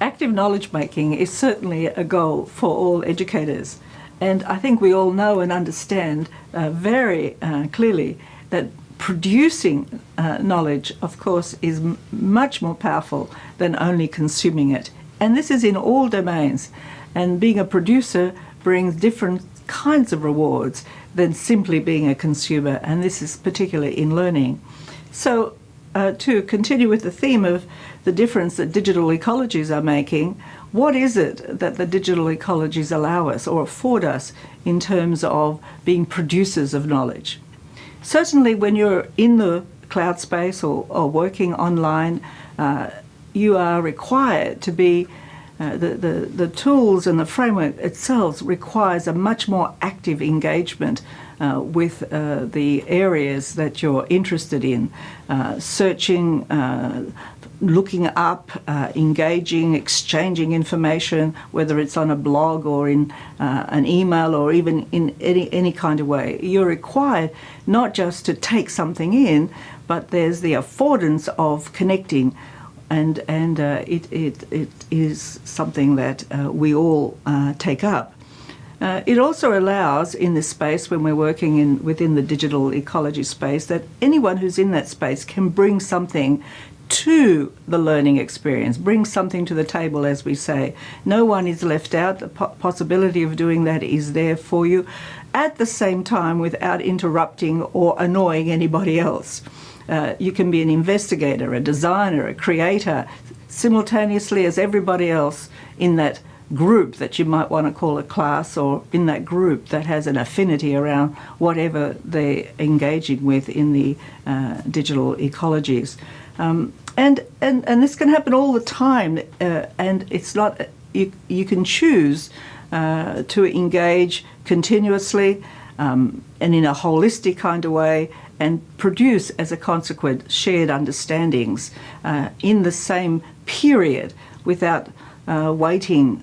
Active knowledge making is certainly a goal for all educators. And I think we all know and understand very clearly that producing knowledge, of course, is much more powerful than only consuming it. And this is in all domains. And being a producer brings different kinds of rewards than simply being a consumer. And this is particularly in learning. So to continue with the theme of the difference that digital ecologies are making, what is it that the digital ecologies allow us or afford us in terms of being producers of knowledge? Certainly when you're in the cloud space or working online, you are required to be, the tools and the framework itself requires a much more active engagement with the areas that you're interested in, searching, looking up, engaging, exchanging information, whether it's on a blog or in an email or even in any kind of way. You're required not just to take something in, but there's the affordance of connecting, and it is something that we all take up. It also allows, in this space, when we're working within the digital ecology space, that anyone who's in that space can bring something to the learning experience, bring something to the table, as we say. No one is left out. The possibility of doing that is there for you at the same time without interrupting or annoying anybody else. You can be an investigator, a designer, a creator, simultaneously as everybody else in that group that you might want to call a class, or in that group that has an affinity around whatever they're engaging with in the digital ecologies. And this can happen all the time, and it's not, you can choose to engage continuously and in a holistic kind of way, and produce as a consequence shared understandings in the same period without waiting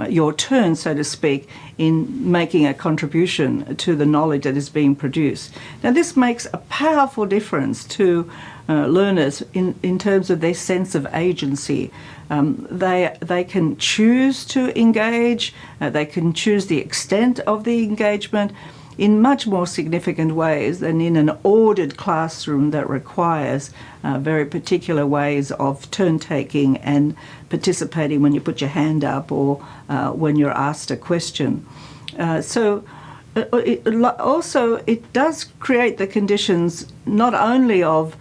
your turn, so to speak, in making a contribution to the knowledge that is being produced. Now, this makes a powerful difference to learners in terms of their sense of agency. They can choose to engage, they can choose the extent of the engagement in much more significant ways than in an ordered classroom that requires very particular ways of turn-taking and participating when you put your hand up or when you're asked a question. So it does create the conditions not only of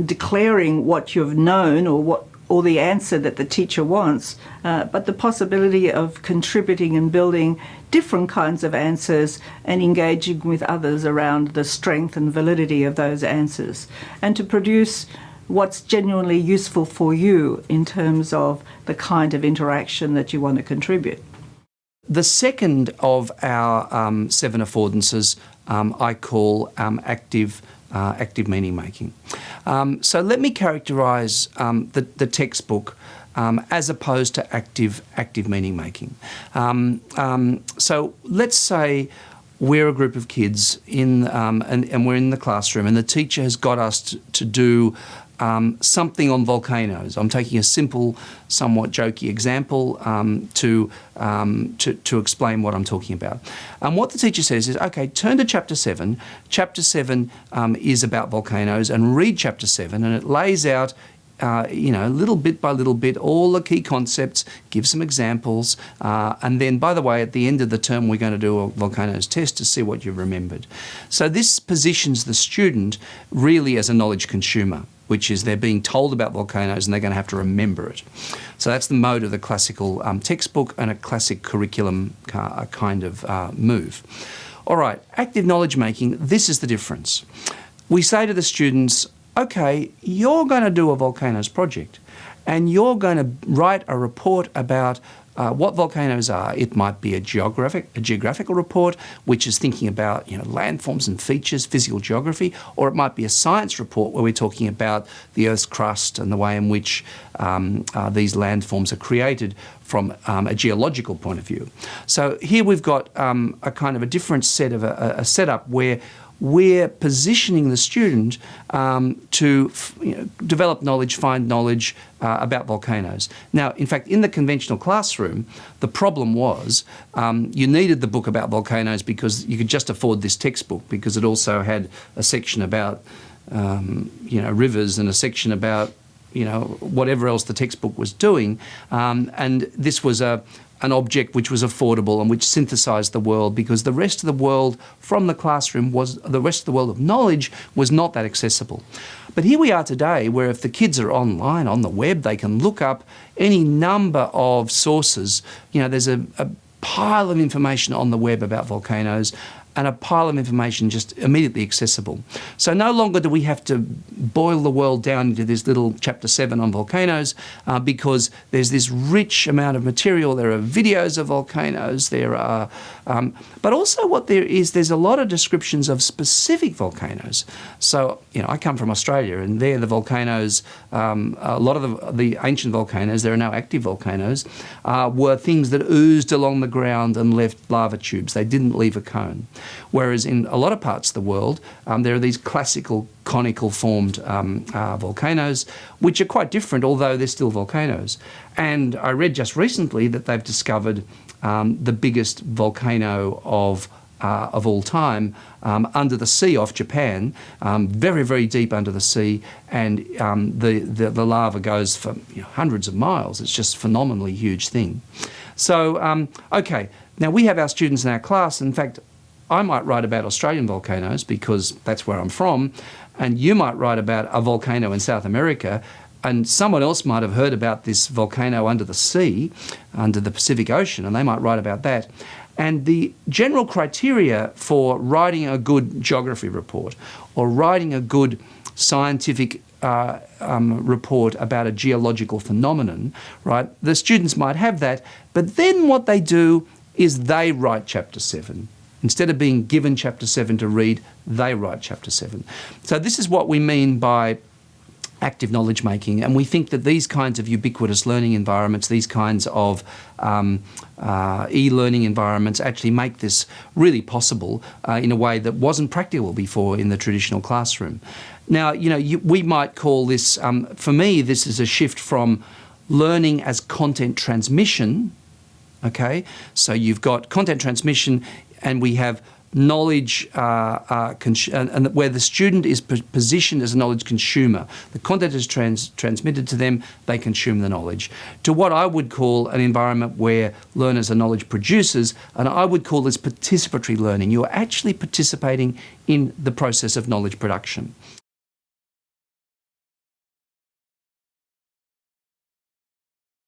declaring what you've known or the answer that the teacher wants, but the possibility of contributing and building different kinds of answers and engaging with others around the strength and validity of those answers, and to produce what's genuinely useful for you in terms of the kind of interaction that you want to contribute. The second of our 7 affordances I call active meaning making. So let me characterise the textbook as opposed to active meaning making. So let's say we're a group of kids and we're in the classroom, and the teacher has got us to do something on volcanoes. I'm taking a simple, somewhat jokey example to explain what I'm talking about. And what the teacher says is, okay, turn to chapter 7. Chapter 7 is about volcanoes, and read chapter 7, and it lays out little bit by little bit, all the key concepts, give some examples, and then, by the way, at the end of the term, we're going to do a volcanoes test to see what you've remembered. So this positions the student really as a knowledge consumer, which is they're being told about volcanoes and they're going to have to remember it. So that's the mode of the classical textbook and a classic curriculum kind of move. All right, active knowledge making, this is the difference. We say to the students, okay, you're going to do a volcanoes project and you're going to write a report about what volcanoes are. It might be a geographical report, which is thinking about landforms and features, physical geography, or it might be a science report where we're talking about the Earth's crust and the way in which these landforms are created from a geological point of view. So here we've got a kind of a different set of a setup where we're positioning the student to develop knowledge, find knowledge about volcanoes. Now, in fact, in the conventional classroom, the problem was you needed the book about volcanoes because you could just afford this textbook, because it also had a section about rivers and a section about whatever else the textbook was doing, and this was an object which was affordable and which synthesised the world, because the rest of the world from the classroom the rest of the world of knowledge was not that accessible. But here we are today, where if the kids are online on the web, they can look up any number of sources. There's a pile of information on the web about volcanoes, and a pile of information just immediately accessible. So no longer do we have to boil the world down into this little chapter 7 on volcanoes, because there's this rich amount of material. There are videos of volcanoes, there are, but also what there's a lot of descriptions of specific volcanoes. So, I come from Australia, and there the volcanoes, a lot of the ancient volcanoes, there are now active volcanoes, were things that oozed along the ground and left lava tubes. They didn't leave a cone. Whereas in a lot of parts of the world, there are these classical conical formed volcanoes, which are quite different, although they're still volcanoes. And I read just recently that they've discovered the biggest volcano of all time under the sea off Japan, very, very deep under the sea, and the lava goes for hundreds of miles. It's just a phenomenally huge thing. So, okay, now we have our students in our class. In fact, I might write about Australian volcanoes because that's where I'm from, and you might write about a volcano in South America, and someone else might have heard about this volcano under the sea, under the Pacific Ocean, and they might write about that. And the general criteria for writing a good geography report or writing a good scientific report about a geological phenomenon, right? The students might have that, but then what they do is they write chapter 7. Instead of being given chapter 7 to read, they write chapter 7. So this is what we mean by active knowledge making, and we think that these kinds of ubiquitous learning environments, these kinds of e-learning environments actually make this really possible in a way that wasn't practical before in the traditional classroom. Now, we might call this, for me, this is a shift from learning as content transmission, okay? So you've got content transmission, and we have knowledge and where the student is positioned as a knowledge consumer. The content is transmitted to them, they consume the knowledge. To what I would call an environment where learners are knowledge producers, and I would call this participatory learning. You're actually participating in the process of knowledge production.